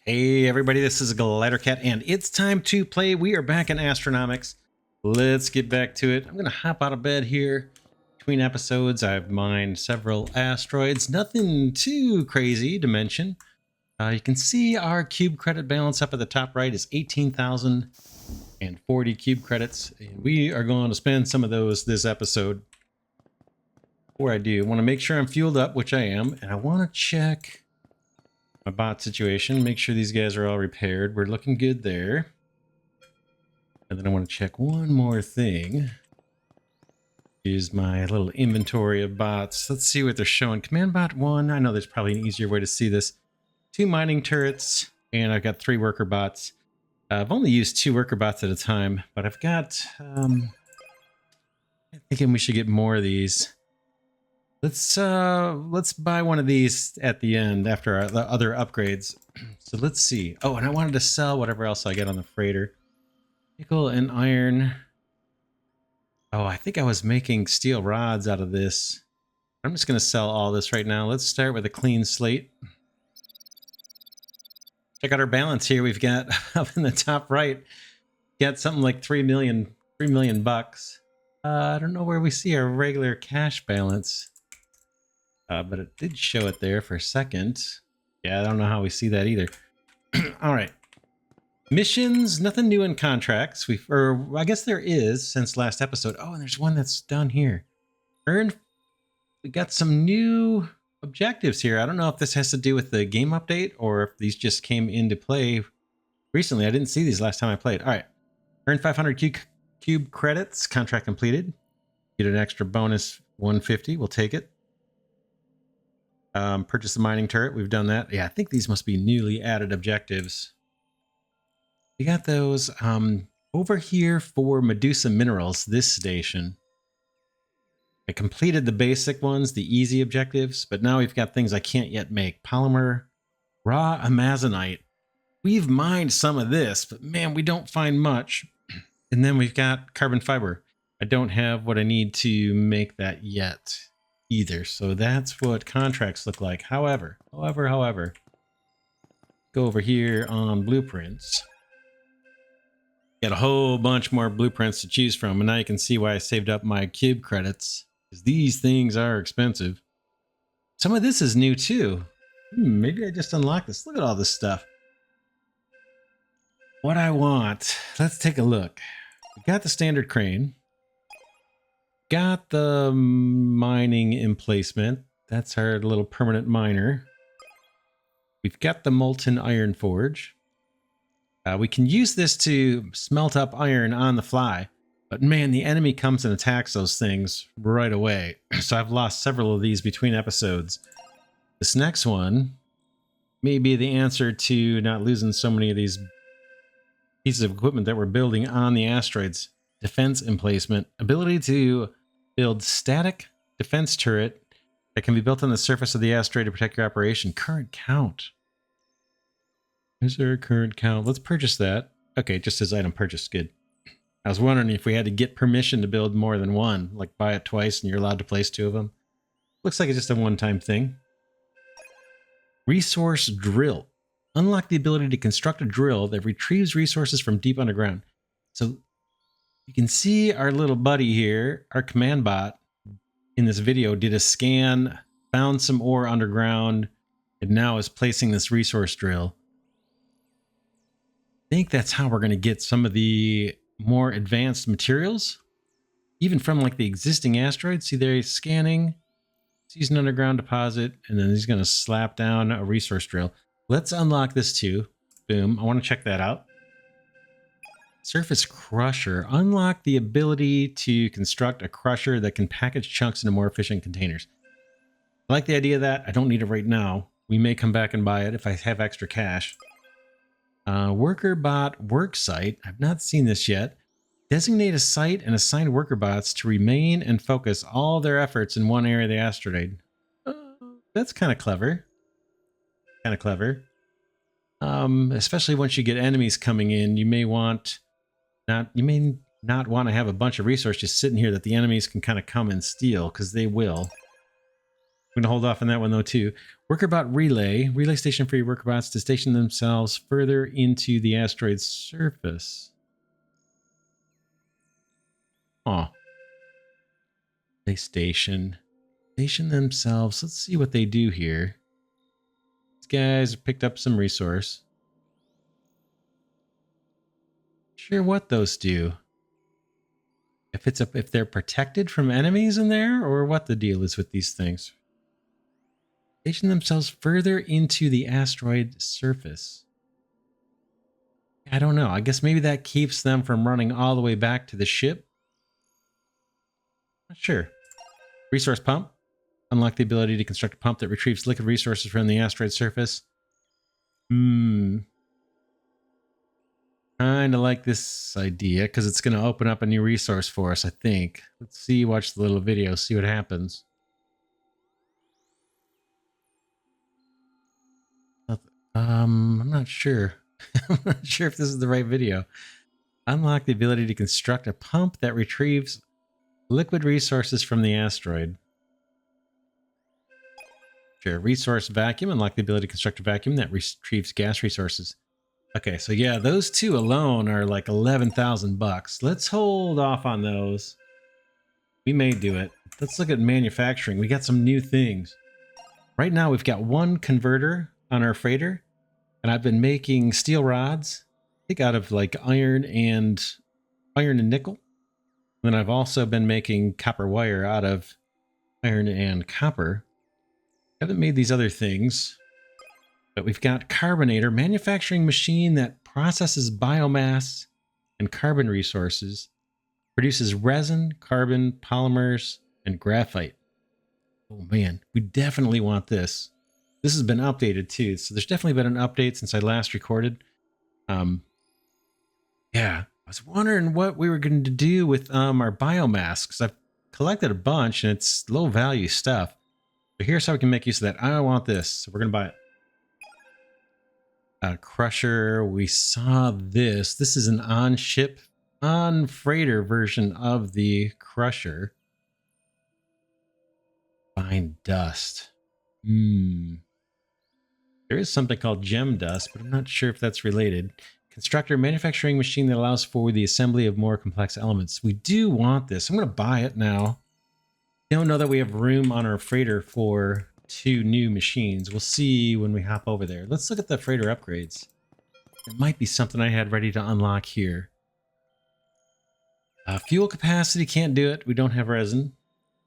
Hey everybody, this is Glidercat and it's time to play. We are back in Astronomics. Let's get back to it. I'm gonna hop out of bed here. Between episodes, I've mined several asteroids. Nothing too crazy to mention. You can see our cube credit balance up at the top right is 18,040 cube credits. And we are going to spend some of those this episode. Before I do, I want to make sure I'm fueled up, which I am, and I want to check my bot situation, make sure these guys are all repaired. We're looking good there. And then I want to check one more thing. Use my little inventory of bots. Let's see what they're showing. Command bot 1. I know there's probably an easier way to see this. 2 mining turrets, and I've got 3 worker bots. I've only used 2 worker bots at a time, but I've got... I'm thinking we should get more of these. Let's buy one of these at the end after our other upgrades. So let's see. Oh, and I wanted to sell whatever else I get on the freighter. Nickel and iron. Oh, I think I was making steel rods out of this. I'm just going to sell all this right now. Let's start with a clean slate. Check out our balance here. We've got up in the top right, got something like 3 million bucks. I don't know where we see our regular cash balance. But it did show it there for a second. Yeah, I don't know how we see that either. All right. Missions, nothing new in contracts. Or I guess there is since last episode. Oh, and there's one that's down here. We got some new objectives here. I don't know if this has to do with the game update or if these just came into play recently. I didn't see these last time I played. All right. Earn 500 cube credits. Contract completed. Get an extra bonus 150. We'll take it. Purchase the mining turret. We've done that. Yeah, I think these must be newly added objectives. We got those over here for Medusa Minerals, this station. I completed the basic ones, the easy objectives, but now we've got things I can't yet make. Polymer, raw amazonite. We've mined some of this, but man, we don't find much. And then we've got carbon fiber. I don't have what I need to make that yet either. So that's what contracts look like. However, go over here on blueprints. Got a whole bunch more blueprints to choose from, and now you can see why I saved up my cube credits, because these things are expensive. Some of this is new too. Maybe I just unlocked this. Look at all this stuff. What I want, let's take a look. We got the standard crane. Got the mining emplacement. That's our little permanent miner. We've got the molten iron forge. We can use this to smelt up iron on the fly. But man, the enemy comes and attacks those things right away. So I've lost several of these between episodes. This next one may be the answer to not losing so many of these pieces of equipment that we're building on the asteroids. Defense emplacement. Ability to build static defense turret that can be built on the surface of the asteroid to protect your operation. Current count. Is there a current count? Let's purchase that. Okay, just says item purchased. Good. I was wondering if we had to get permission to build more than one, like buy it twice and you're allowed to place 2 of them. Looks like it's just a one-time thing. Resource drill. Unlock the ability to construct a drill that retrieves resources from deep underground. So you can see our little buddy here, our command bot in this video did a scan, found some ore underground, and now is placing this resource drill. I think that's how we're going to get some of the more advanced materials, even from like the existing asteroids. See there, he's scanning, sees an underground deposit, and then he's going to slap down a resource drill. Let's unlock this too. Boom. I want to check that out. Surface crusher. Unlock the ability to construct a crusher that can package chunks into more efficient containers. I like the idea of that. I don't need it right now. We may come back and buy it if I have extra cash. Worker bot work site. I've not seen this yet. Designate a site and assign worker bots to remain and focus all their efforts in one area of the asteroid. That's kind of clever. Especially once you get enemies coming in, you may not want to have a bunch of resources just sitting here that the enemies can kind of come and steal, because they will. I'm going to hold off on that one, though, too. Workerbot relay. Relay station for your workerbots to station themselves further into the asteroid's surface. Oh. Relay station. Station themselves. Let's see what they do here. These guys picked up some resource. Sure what those do. If they're protected from enemies in there, or what the deal is with these things. Station themselves further into the asteroid surface. I don't know. I guess maybe that keeps them from running all the way back to the ship. Not sure. Resource pump. Unlock the ability to construct a pump that retrieves liquid resources from the asteroid surface. Kind of like this idea because it's going to open up a new resource for us, I think. Let's see, watch the little video, see what happens. I'm not sure. I'm not sure if this is the right video. Unlock the ability to construct a pump that retrieves liquid resources from the asteroid. Sure. Resource vacuum. Unlock the ability to construct a vacuum that retrieves gas resources. Okay, so yeah, those two alone are like 11,000 bucks. Let's hold off on those. We may do it. Let's look at manufacturing. We got some new things. Right now, we've got one converter on our freighter, and I've been making steel rods, I think out of like iron and nickel. And then I've also been making copper wire out of iron and copper. I haven't made these other things. But we've got carbonator, manufacturing machine that processes biomass and carbon resources, produces resin, carbon, polymers, and graphite. Oh man, we definitely want this. This has been updated too, so there's definitely been an update since I last recorded. Yeah, I was wondering what we were going to do with our biomass, because I've collected a bunch and it's low value stuff. But here's how we can make use of that. I want this, so we're going to buy it. Crusher, we saw this. This is an on-ship, on-freighter version of the Crusher. Fine dust. There is something called gem dust, but I'm not sure if that's related. Constructor, manufacturing machine that allows for the assembly of more complex elements. We do want this. I'm going to buy it now. I don't know that we have room on our freighter for 2 new machines. We'll see when we hop over there. Let's look at the freighter upgrades. There might be something I had ready to unlock here. Fuel capacity, can't do it. We don't have resin.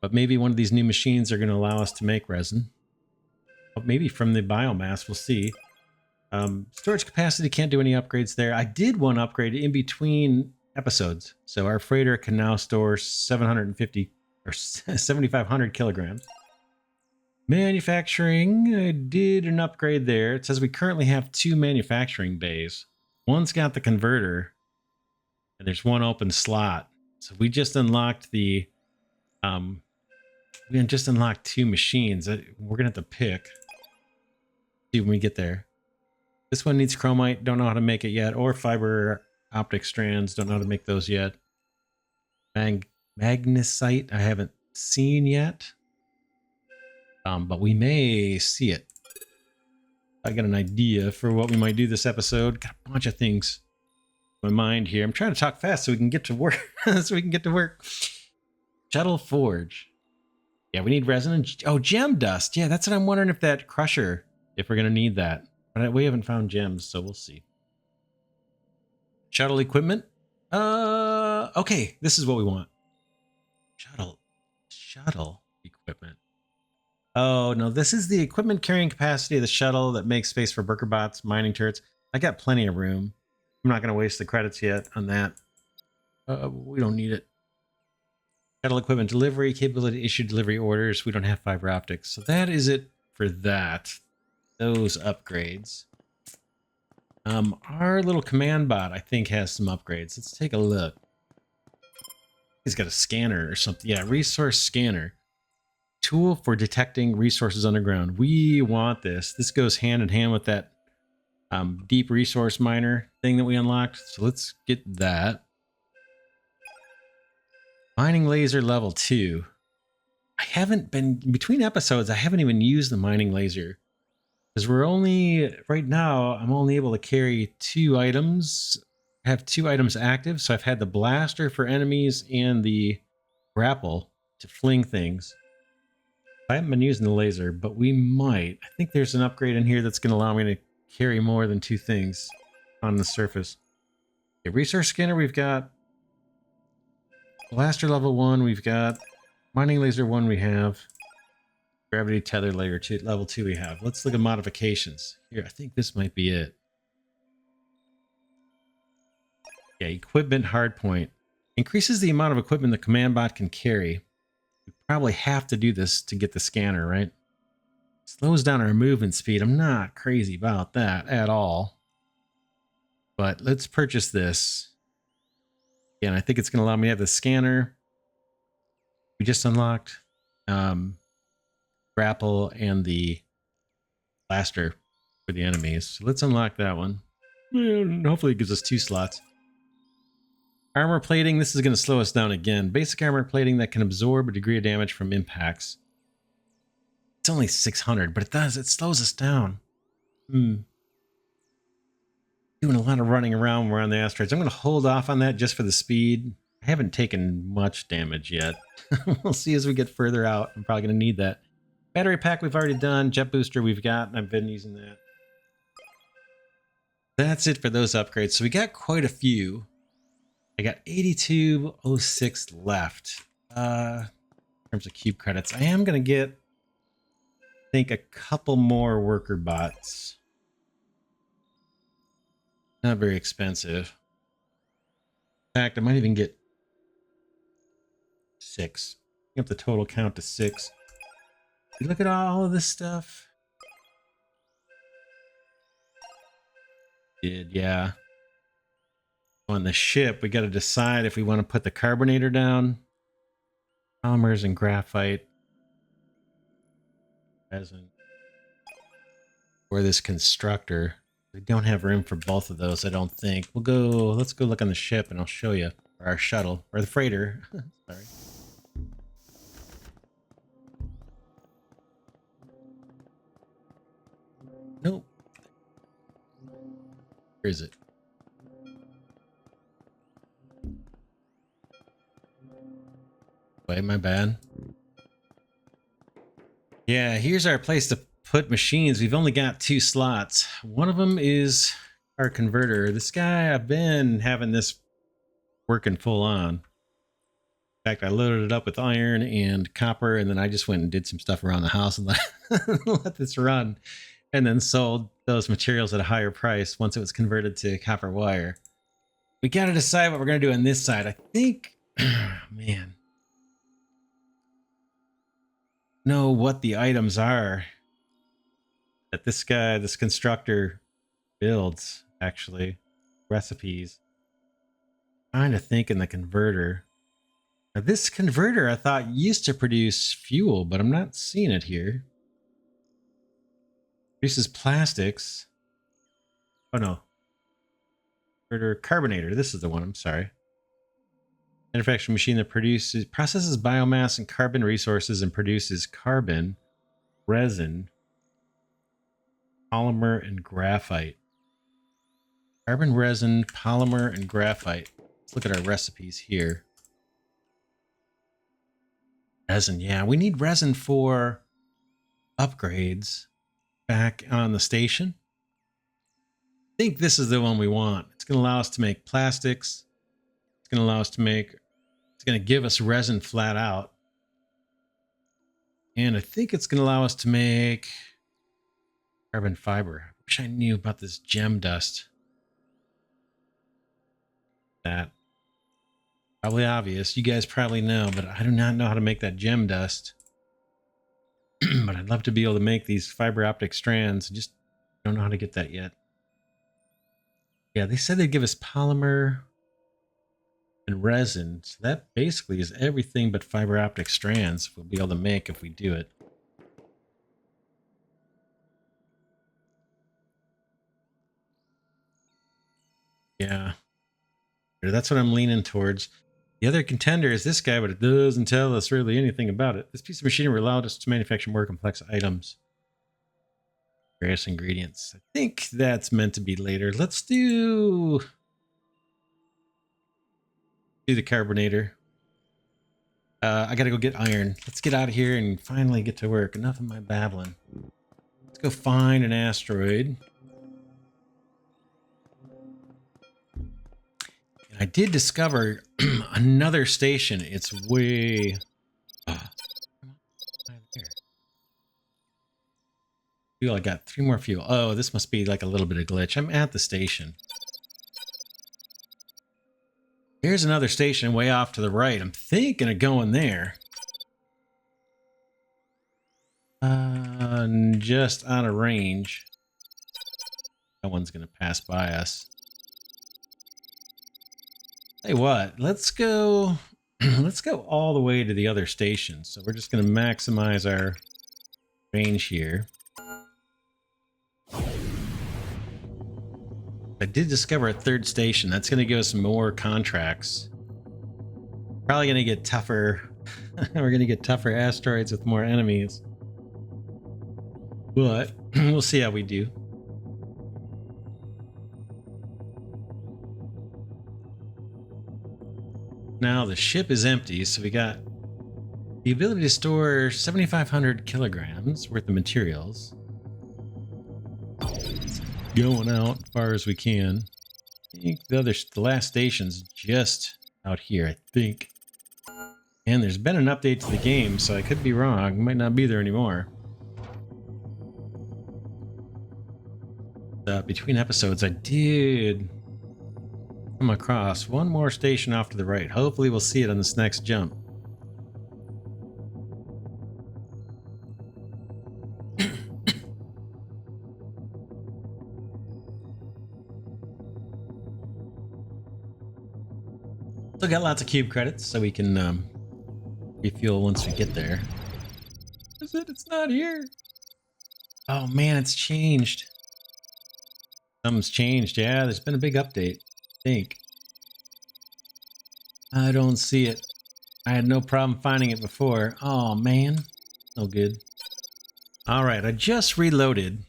But maybe one of these new machines are going to allow us to make resin. But maybe from the biomass, we'll see. Storage capacity, can't do any upgrades there. I did one upgrade in between episodes. So our freighter can now store 750 or 7,500 kilograms. Manufacturing, I did an upgrade there. It says we currently have 2 manufacturing bays. One's got the converter, and there's one open slot. So we just unlocked the, we just unlocked 2 machines. We're gonna have to pick. See when we get there. This one needs chromite. Don't know how to make it yet, or fiber optic strands. Don't know how to make those yet. Magnesite, I haven't seen yet. But we may see it. I got an idea for what we might do this episode. Got a bunch of things in my mind here. I'm trying to talk fast so we can get to work. Shuttle forge. Yeah, we need resin and... Oh, gem dust. Yeah, that's what I'm wondering if that crusher, if we're going to need that. But we haven't found gems, so we'll see. Shuttle equipment. Okay, this is what we want. Shuttle equipment. Oh, no, this is the equipment carrying capacity of the shuttle that makes space for Workerbots, mining turrets. I got plenty of room. I'm not going to waste the credits yet on that. We don't need it. Shuttle equipment delivery, capability to issue delivery orders. We don't have fiber optics. So that is it for that. Those upgrades. Our little command bot, I think, has some upgrades. Let's take a look. He's got a scanner or something. Yeah, resource scanner. Tool for detecting resources underground. We want this. This goes hand in hand with that deep resource miner thing that we unlocked. So let's get that. Mining laser level 2. I haven't been between episodes. I haven't even used the mining laser because we're only right now. I'm only able to carry 2 items. I have 2 items active, so I've had the blaster for enemies and the grapple to fling things. I haven't been using the laser, but we might. I think there's an upgrade in here that's going to allow me to carry more than 2 things on the surface. Okay, resource scanner, we've got blaster level 1, we've got mining laser 1, we have gravity tether layer 2, level 2 we have. Let's look at modifications. Here, I think this might be it. Yeah, equipment hardpoint. Increases the amount of equipment the command bot can carry. We probably have to do this to get the scanner, right? Slows down our movement speed. I'm not crazy about that at all. But let's purchase this. Again, I think it's going to allow me to have the scanner. We just unlocked grapple and the blaster for the enemies. So let's unlock that one. And hopefully it gives us 2 slots. Armor plating. This is going to slow us down again. Basic armor plating that can absorb a degree of damage from impacts. It's only 600, but it does. It slows us down. Doing a lot of running around when we're on the asteroids. I'm going to hold off on that just for the speed. I haven't taken much damage yet. We'll see as we get further out. I'm probably going to need that. Battery pack we've already done. Jet booster we've got, and I've been using that. That's it for those upgrades. So we got quite a few. I got 8206 left. In terms of cube credits, I am going to get, I think, a couple more worker bots. Not very expensive. In fact, I might even get 6. Bring up the total count to 6. You look at all of this stuff. Yeah. On the ship, we got to decide if we want to put the carbonator down. Polymers and graphite. Resin. Or this constructor. We don't have room for both of those, I don't think. Let's go look on the ship and I'll show you. Or our shuttle. Or the freighter. Sorry. Nope. Where is it? Wait, my bad. Yeah, here's our place to put machines. We've only got 2 slots. One of them is our converter. This guy, I've been having this working full on. In fact, I loaded it up with iron and copper, and then I just went and did some stuff around the house and let this run, and then sold those materials at a higher price once it was converted to copper wire. We got to decide what we're going to do on this side. I think, man, know what the items are that this constructor builds, actually. Recipes. Trying to think in the converter. Now, this converter I thought used to produce fuel, but I'm not seeing it here. Produces plastics. Oh no. Converter carbonator. This is the one, I'm sorry. Manufacturing machine that processes biomass and carbon resources and produces carbon, resin, polymer, and graphite. Carbon, resin, polymer, and graphite. Let's look at our recipes here. Resin, yeah. We need resin for upgrades back on the station. I think this is the one we want. It's going to allow us to make plastics. It's going to allow us to make... It's going to give us resin flat out. And I think it's going to allow us to make carbon fiber. I wish I knew about this gem dust. That probably obvious. You guys probably know, but I do not know how to make that gem dust. But I'd love to be able to make these fiber optic strands. I just don't know how to get that yet. Yeah, they said they'd give us polymer and resin. So that basically is everything but fiber optic strands we'll be able to make if we do it. Yeah. That's what I'm leaning towards. The other contender is this guy, but it doesn't tell us really anything about it. This piece of machinery allowed us to manufacture more complex items. Various ingredients. I think that's meant to be later. Let's do the carbonator. I gotta go get iron. Let's get out of here and finally get to work. Enough of my babbling. Let's go find an asteroid. And I did discover another station. It's way... Fuel, I got 3 more fuel. Oh, this must be like a little bit of glitch. I'm at the station. Here's another station way off to the right. I'm thinking of going there. Just out of range. That one's going to pass by us. Hey, what? Let's go. Let's go all the way to the other station. So we're just going to maximize our range here. I did discover a 3rd station. That's going to give us more contracts. Probably going to get tougher. We're going to get tougher asteroids with more enemies. But we'll see how we do. Now the ship is empty, so we got the ability to store 7,500 kilograms worth of materials. Going out as far as we can. I think the last station's just out here, I think. And there's been an update to the game, so I could be wrong. It might not be there anymore. Between episodes, I did come across one more station off to the right. Hopefully we'll see it on this next jump. Still got lots of cube credits, so we can refuel once we get there. Is it? It's not here. Oh man, it's changed. Something's changed. Yeah, there's been a big update, I think. I don't see it. I had no problem finding it before. Oh man, no good. All right, I just reloaded.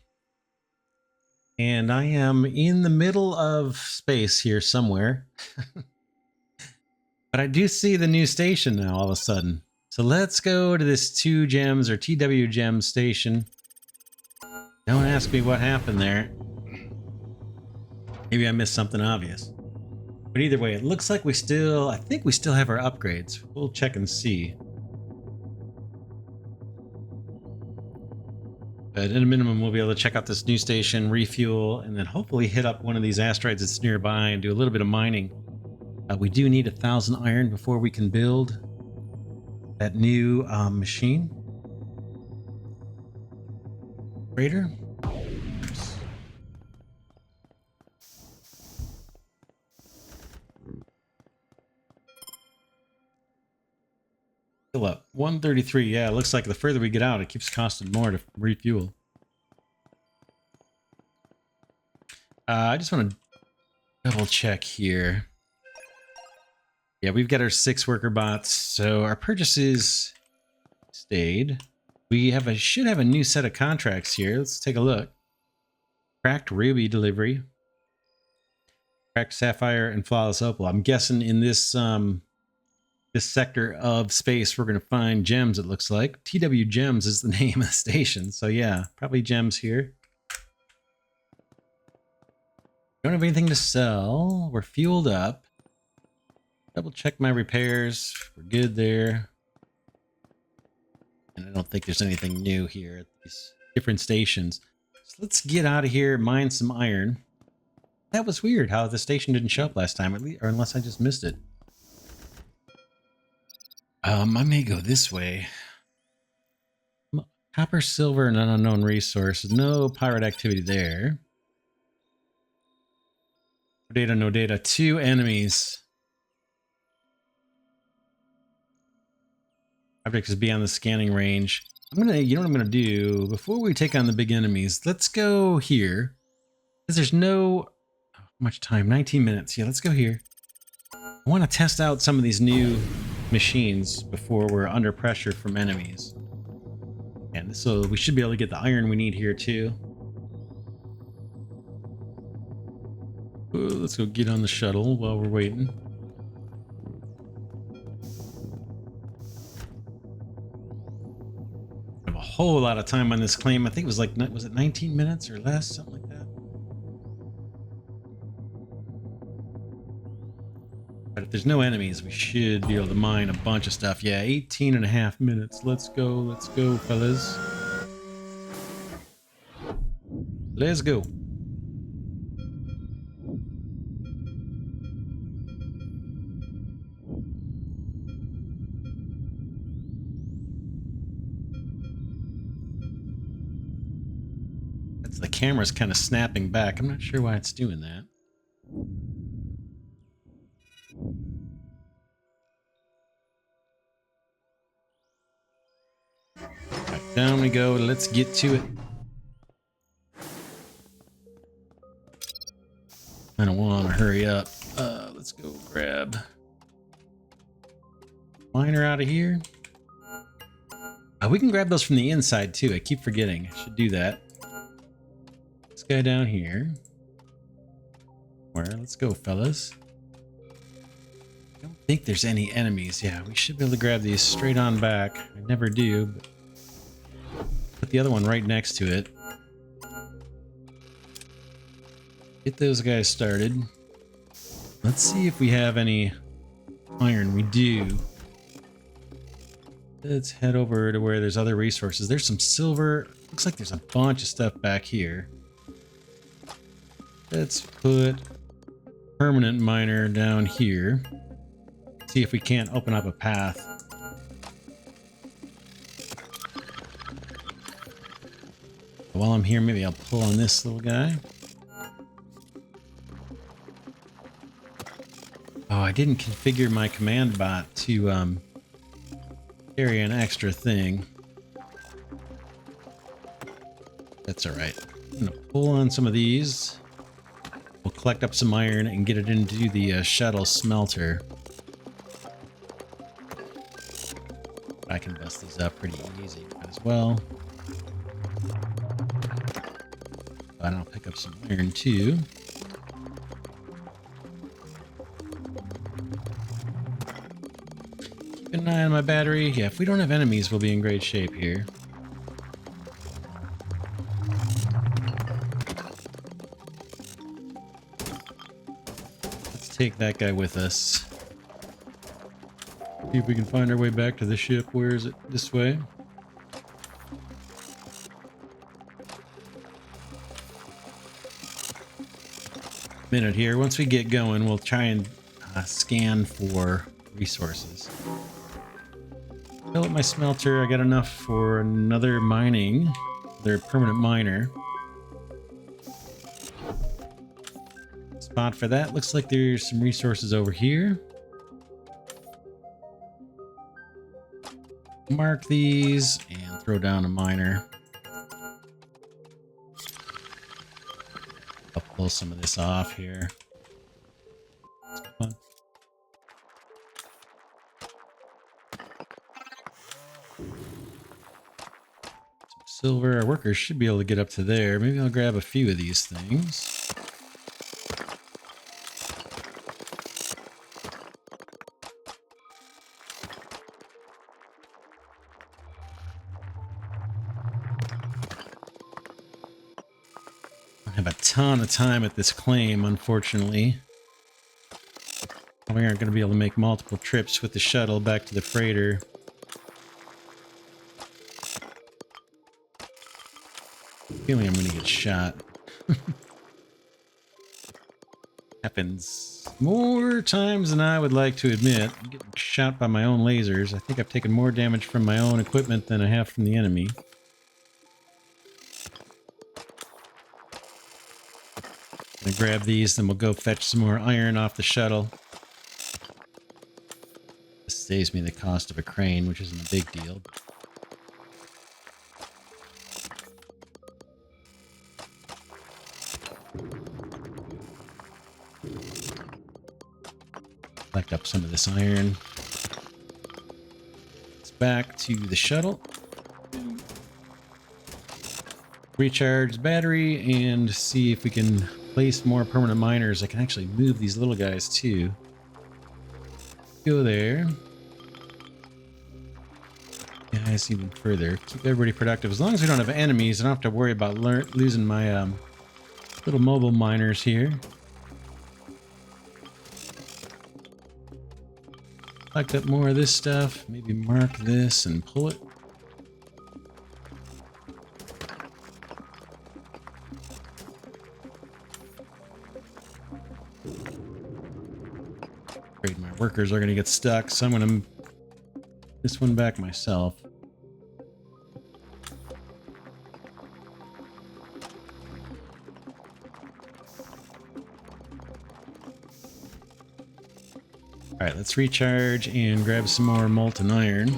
And I am in the middle of space here somewhere. But I do see the new station now all of a sudden. So let's go to this 2 gems or TW gem station. Don't ask me what happened there. Maybe I missed something obvious. But either way, it looks like I think we still have our upgrades. We'll check and see. But at a minimum, we'll be able to check out this new station, refuel, and then hopefully hit up one of these asteroids that's nearby and do a little bit of mining. We do need 1,000 iron before we can build that new machine. Raider. Fill up 133. Yeah, it looks like the further we get out, it keeps costing more to refuel. I just want to double check here. Yeah, we've got our 6 worker bots, so our purchases stayed. We should have a new set of contracts here. Let's take a look. Cracked ruby delivery, cracked sapphire, and flawless opal. I'm guessing in this this sector of space we're going to find gems. It looks like TW Gems is the name of the station. So yeah, probably gems here. Don't have anything to sell. We're fueled up. Double check my repairs. We're good there. And I don't think there's anything new here at these different stations. So let's get out of here, mine some iron. That was weird how the station didn't show up last time, at least, or unless I just missed it. I may go this way. Copper, silver, and an unknown resource. No pirate activity there. No data, no data. 2 enemies. Object is beyond the scanning range. You know what I'm gonna do? Before we take on the big enemies, let's go here. Because there's no... how much time? 19 minutes. Yeah, let's go here. I want to test out some of these new machines before we're under pressure from enemies. And so we should be able to get the iron we need here too. Let's go get on the shuttle while we're waiting. I have a whole lot of time on this claim. I think it was like, was it 19 minutes or less? Something like that. But if there's no enemies, we should be able to mine a bunch of stuff. Yeah, 18 and a half minutes. Let's go, fellas. Let's go. That's the camera's kind of snapping back. I'm not sure why it's doing that. Right, down we go. Let's get to it. I don't want to hurry up. Let's go grab miner out of here. We can grab those from the inside too. I keep forgetting. I should do that. This guy down here. Where? Let's go, fellas. I don't think there's any enemies. Yeah, we should be able to grab these straight on back. I never do, but put the other one right next to it. Get those guys started. Let's see if we have any iron. We do. Let's head over to where there's other resources. There's some silver. Looks like there's a bunch of stuff back here. Let's put permanent miner down here. See if we can't open up a path. While I'm here, maybe I'll pull on this little guy. Oh, I didn't configure my command bot to carry an extra thing. That's all right. I'm gonna pull on some of these. We'll collect up some iron and get it into the shuttle smelter. I can bust these up pretty easy as well. And I'll pick up some iron too. Keep an eye on my battery. Yeah, if we don't have enemies, we'll be in great shape here. Let's take that guy with us. See if we can find our way back to the ship. Where is it? This way? Minute here. Once we get going, we'll try and scan for resources. Fill up my smelter. I got enough for another mining. Another permanent miner. Spot for that. Looks like there's some resources over here. Mark these and throw down a miner. I'll pull some of this off here. Some silver. Our workers should be able to get up to there. Maybe I'll grab a few of these things. Have a ton of time at this claim, unfortunately. We aren't going to be able to make multiple trips with the shuttle back to the freighter. Feeling I'm going to get shot. Happens more times than I would like to admit. I'm getting shot by my own lasers. I think I've taken more damage from my own equipment than I have from the enemy. Gonna grab these, then we'll go fetch some more iron off the shuttle. This saves me the cost of a crane, which isn't a big deal. Collect up some of this iron. It's back to the shuttle. Recharge the battery and see if we can place more permanent miners. I can actually move these little guys too. Go there. Guys, even further. Keep everybody productive. As long as we don't have enemies, I don't have to worry about losing my little mobile miners here. Collect up more of this stuff. Maybe mark this and pull it. Afraid my workers are going to get stuck, so I'm going to this one back myself. All right, let's recharge and grab some more molten iron.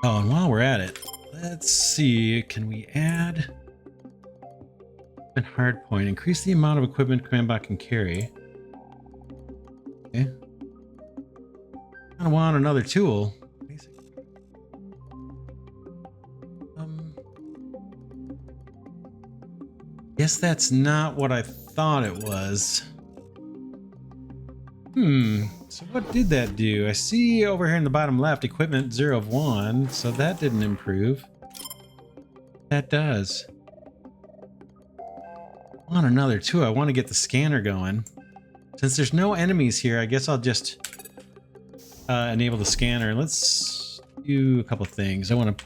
Oh, and while we're at it, let's see, can we add and hard point? Increase the amount of equipment command bot can carry. Okay. I want another tool. Basically. Guess that's not what I thought it was. So what did that do? I see over here in the bottom left, equipment 0 of 1, so that didn't improve. That does. I want another tool. I want to get the scanner going. Since there's no enemies here, I guess I'll just enable the scanner. Let's do a couple things. I want to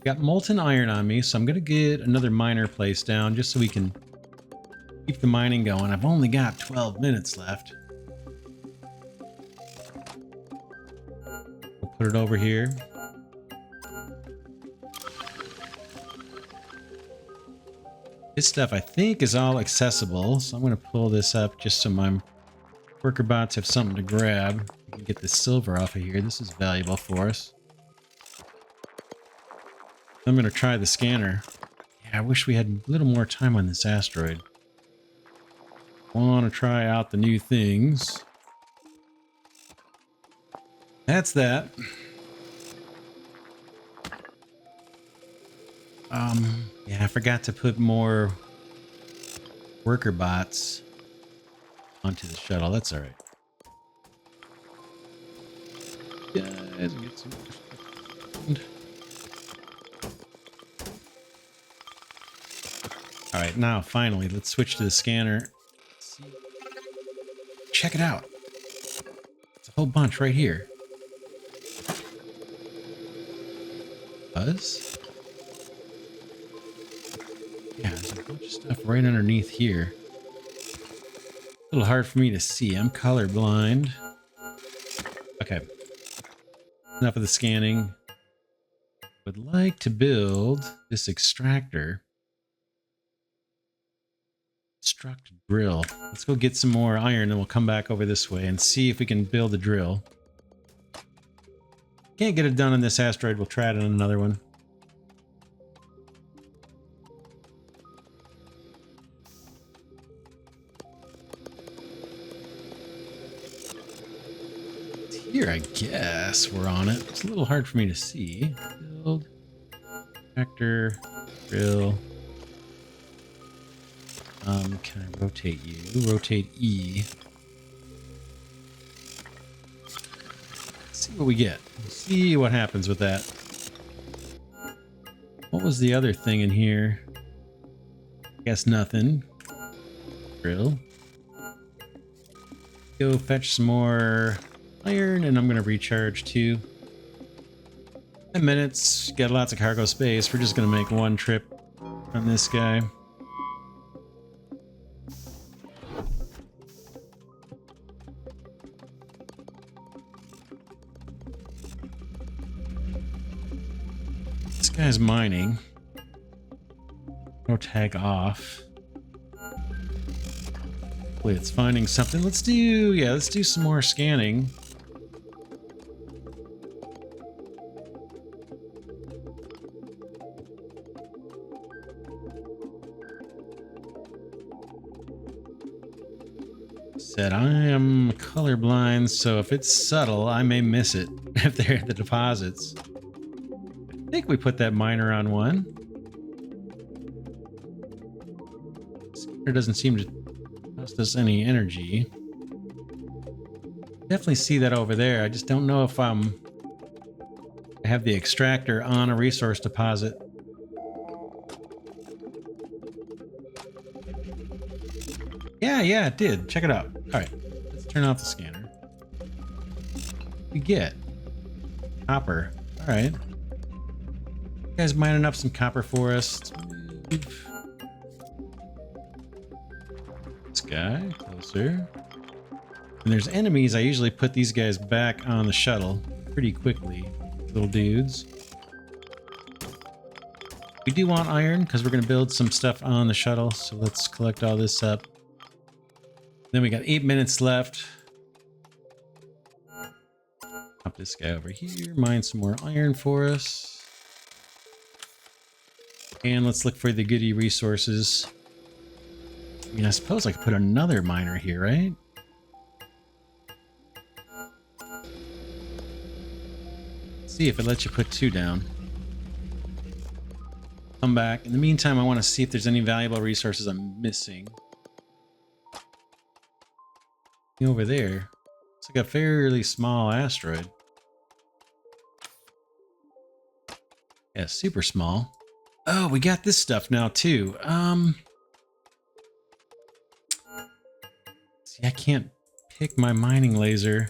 got molten iron on me, so I'm gonna get another miner placed down just so we can keep the mining going. I've only got 12 minutes left. We'll put it over here. This stuff I think is all accessible, so I'm gonna pull this up just so my worker bots have something to grab. We can get the silver off of here. This is valuable for us. I'm going to try the scanner. Yeah, I wish we had a little more time on this asteroid. Want to try out the new things. That's that. Yeah, I forgot to put more worker bots onto the shuttle. That's all right. Guys, get some more stuff. All right, now finally, let's switch to the scanner. Check it out. It's a whole bunch right here. Buzz? Yeah, there's a bunch of stuff right underneath here. A little hard for me to see. I'm colorblind. Okay. Enough of the scanning. Would like to build this extractor. Construct drill. Let's go get some more iron and we'll come back over this way and see if we can build a drill. Can't get it done on this asteroid. We'll try it on another one. It's here, I guess we're on it. It's a little hard for me to see. Build. Tractor. Drill. Can I rotate you? Rotate E. Let's see what we get. Let's see what happens with that. What was the other thing in here? Guess nothing. Drill. Go fetch some more iron, and I'm gonna recharge too. 10 minutes. Got lots of cargo space. We're just gonna make one trip on this guy. This guy's mining. No tag off. Hopefully it's finding something. Let's do some more scanning. Said I am colorblind, so if it's subtle, I may miss it if they're at the deposits. I think we put that miner on one. It doesn't seem to cost us any energy. Definitely see that over there. I just don't know if I have the extractor on a resource deposit. Yeah, it did. Check it out. All right, let's turn off the scanner. We get copper. All right. You guys mining up some copper for us. Let's move this guy closer. When there's enemies, I usually put these guys back on the shuttle pretty quickly. Little dudes. We do want iron because we're going to build some stuff on the shuttle. So let's collect all this up. Then we got 8 minutes left. Pop this guy over here. Mine some more iron for us. And let's look for the goodie resources. I mean, I suppose I could put another miner here, right? Let's see if it lets you put 2 down. Come back. In the meantime, I want to see if there's any valuable resources I'm missing. Over there, it's like a fairly small asteroid. Yeah, super small. Oh, we got this stuff now too. See, I can't pick my mining laser.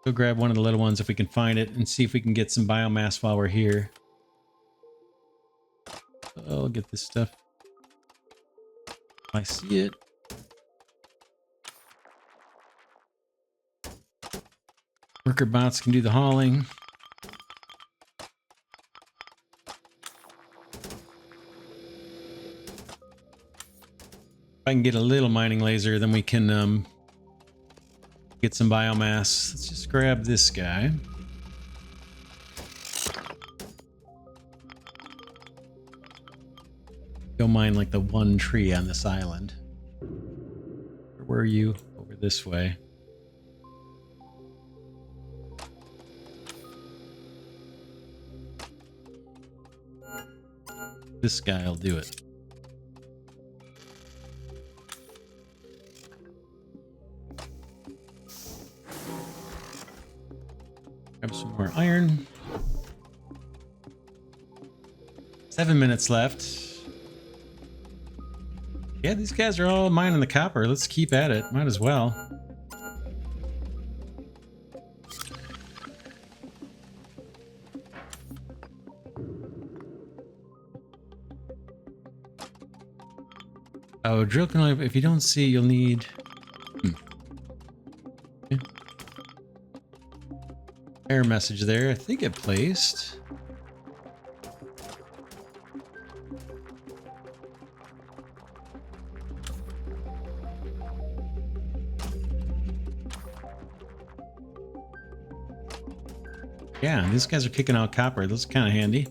Go grab one of the little ones if we can find it and see if we can get some biomass while we're here. I'll get this stuff. I see it. Worker bots can do the hauling. If I can get a little mining laser, then we can get some biomass. Let's just grab this guy. Go mine like the one tree on this island. Where were you? Over this way. This guy will do it. Grab some more iron. 7 minutes left. Yeah, these guys are all mining the copper. Let's keep at it. Might as well. Oh, drill can only, if you don't see, you'll need... Okay. Error message there. I think it placed. Yeah, these guys are kicking out copper. Those are kind of handy.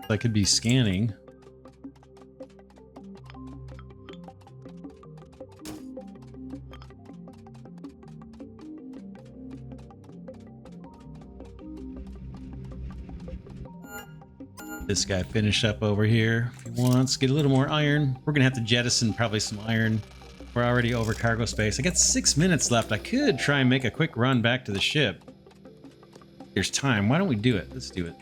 I could be scanning. This guy finish up over here if he wants. Get a little more iron. We're gonna have to jettison probably some iron. We're already over cargo space. I got 6 minutes left. I could try and make a quick run back to the ship. There's time. Why don't we do it? Let's do it.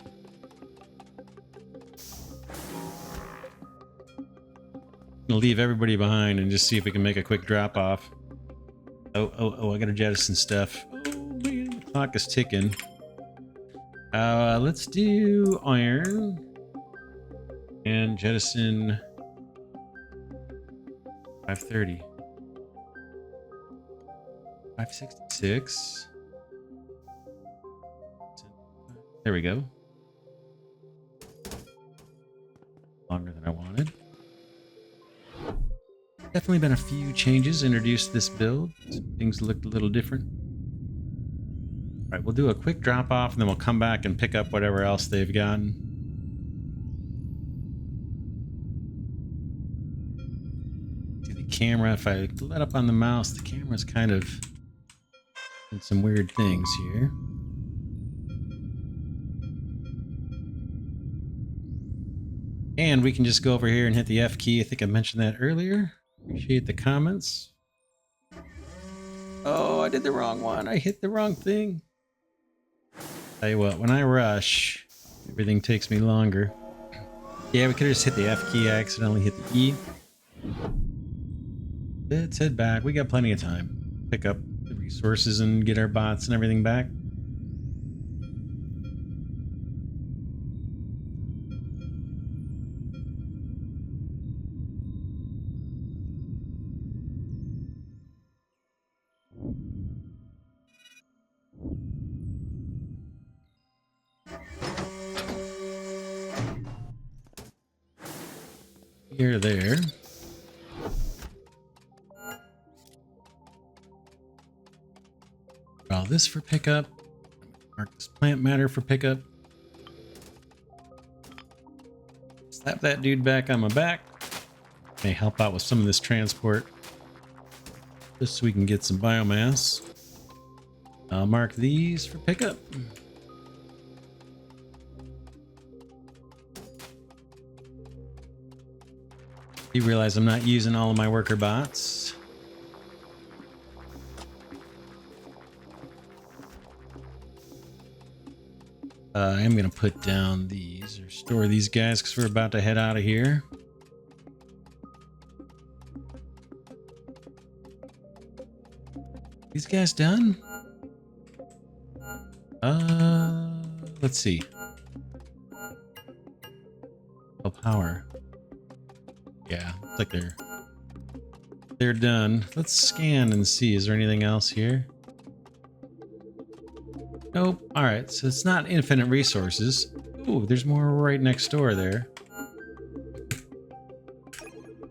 I'm gonna leave everybody behind and just see if we can make a quick drop off. Oh, I gotta jettison stuff. Oh man, the clock is ticking. Let's do iron and jettison 530. 566. There we go. Longer than I wanted. Definitely been a few changes introduced to this build. Things looked a little different. All right, we'll do a quick drop off and then we'll come back and pick up whatever else they've gotten. camera. If I let up on the mouse, the camera's kind of doing some weird things here. And we can just go over here and hit the F key. I think I mentioned that earlier. Appreciate the comments. Oh, I did the wrong one. I hit the wrong thing. Tell you what, when I rush, everything takes me longer. Yeah, we could have just hit the F key. I accidentally hit the E. Let's head back. We got plenty of time. Pick up the resources and get our bots and everything back. Here, there. All this for pickup. Mark this plant matter for pickup. Slap that dude back on my back. May help out with some of this transport. Just so we can get some biomass. I'll mark these for pickup. You realize I'm not using all of my worker bots. I am going to put down these or store these guys because we're about to head out of here. These guys done? Let's see. Oh, power. Yeah, looks like they're done. Let's scan and see. Is there anything else here? Nope. All right, so it's not infinite resources. Ooh, there's more right next door there.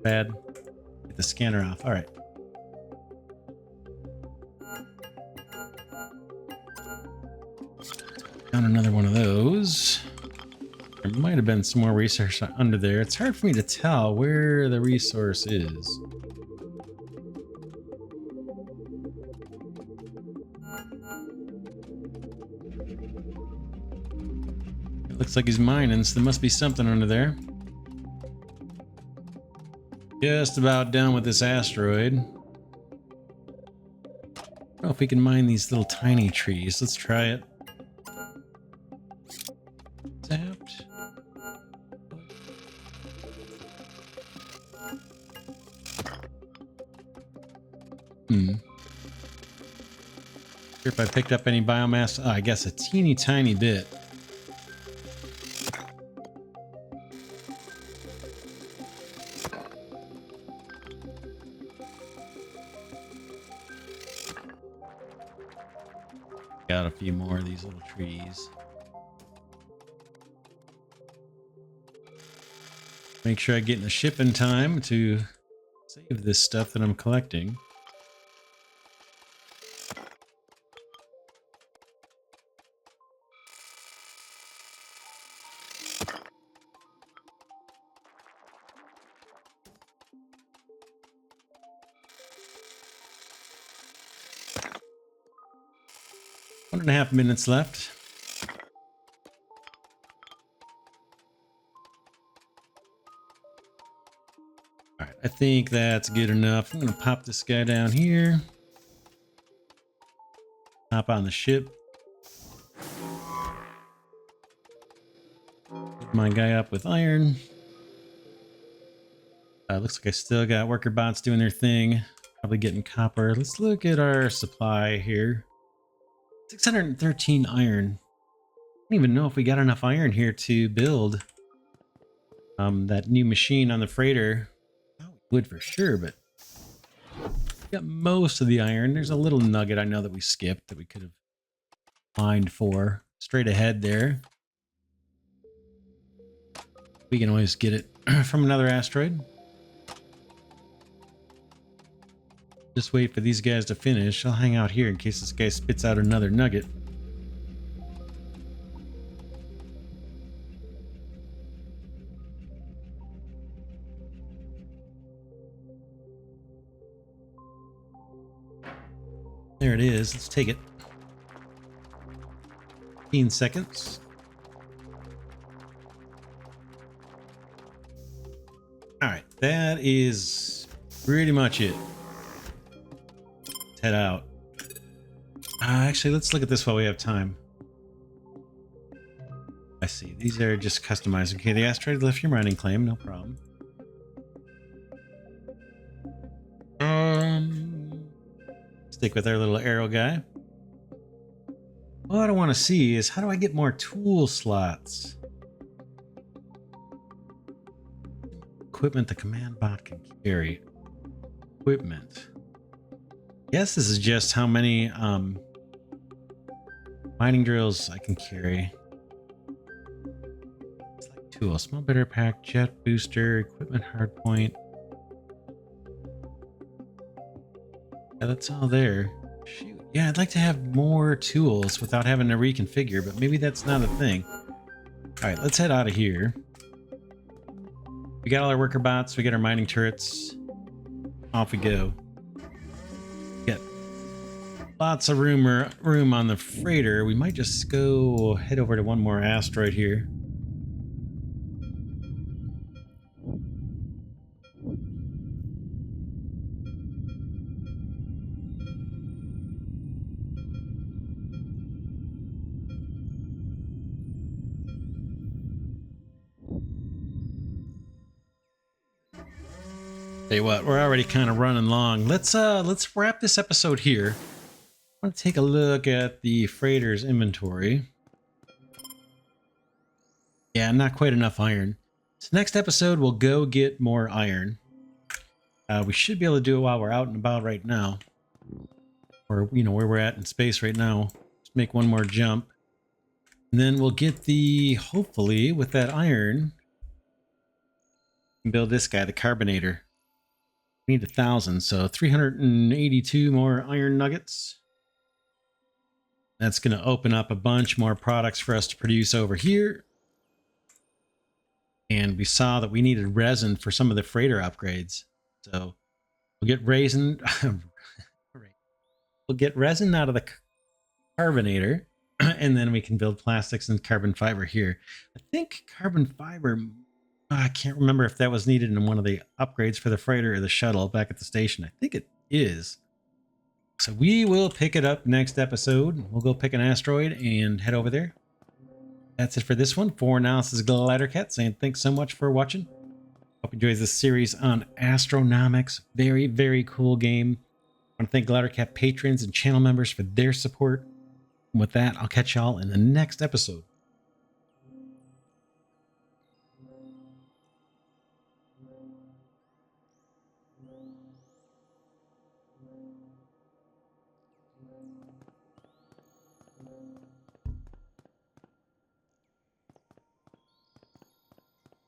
Bad. Get the scanner off. All right. Found another one of those. There might have been some more resource under there. It's hard for me to tell where the resource is. It looks like he's mining, so there must be something under there. Just about done with this asteroid. I don't know if we can mine these little tiny trees. Let's try it. Zapped. Sure if I picked up any biomass. Oh, I guess a teeny tiny bit. Got a few more of these little trees. Make sure I get in the ship in time to save this stuff that I'm collecting. One and a half minutes left. All right, I think that's good enough. I'm gonna pop this guy down here. Hop on the ship. Put my guy up with iron. Looks like I still got worker bots doing their thing. Probably getting copper. Let's look at our supply here. 613 iron. I don't even know if we got enough iron here to build that new machine on the freighter. Oh, we would for sure, but we got most of the iron. There's a little nugget I know that we skipped that we could have mined for. Straight ahead there. We can always get it from another asteroid. Just wait for these guys to finish. I'll hang out here in case this guy spits out another nugget. There it is. Let's take it. 15 seconds. All right, that is pretty much it. Let's head out. Actually, let's look at this while we have time. I see. These are just customized. Okay, the asteroid left your mining claim. No problem. Stick with our little arrow guy. What I want to see is how do I get more tool slots? Equipment the command bot can carry. Equipment. Guess this is just how many mining drills I can carry. Select tool, small bitter pack, jet booster, equipment hardpoint. Yeah, that's all there. Shoot. Yeah, I'd like to have more tools without having to reconfigure, but maybe that's not a thing. All right, let's head out of here. We got all our worker bots. We got our mining turrets. Off we go. Got lots of room on the freighter. We might just go head over to one more asteroid here. Tell you what, we're already kind of running long. Let's wrap this episode here. I want to take a look at the freighter's inventory. Yeah, not quite enough iron. So next episode, we'll go get more iron. We should be able to do it while we're out and about right now. Or, you know, where we're at in space right now. Just make one more jump. And then we'll get the, hopefully, with that iron, build this guy, the carbonator. We need 1,000, so 382 more iron nuggets. That's going to open up a bunch more products for us to produce over here. And we saw that we needed resin for some of the freighter upgrades. So we'll get resin. We'll get resin out of the carbonator, and then we can build plastics and carbon fiber here. I think carbon fiber, I can't remember if that was needed in one of the upgrades for the freighter or the shuttle back at the station. I think it is. So we will pick it up next episode. We'll go pick an asteroid and head over there. That's it for this one. For now, this is Glidercat saying thanks so much for watching. Hope you enjoyed this series on Astronomics. Very, very cool game. I want to thank Glidercat patrons and channel members for their support. And with that, I'll catch y'all in the next episode.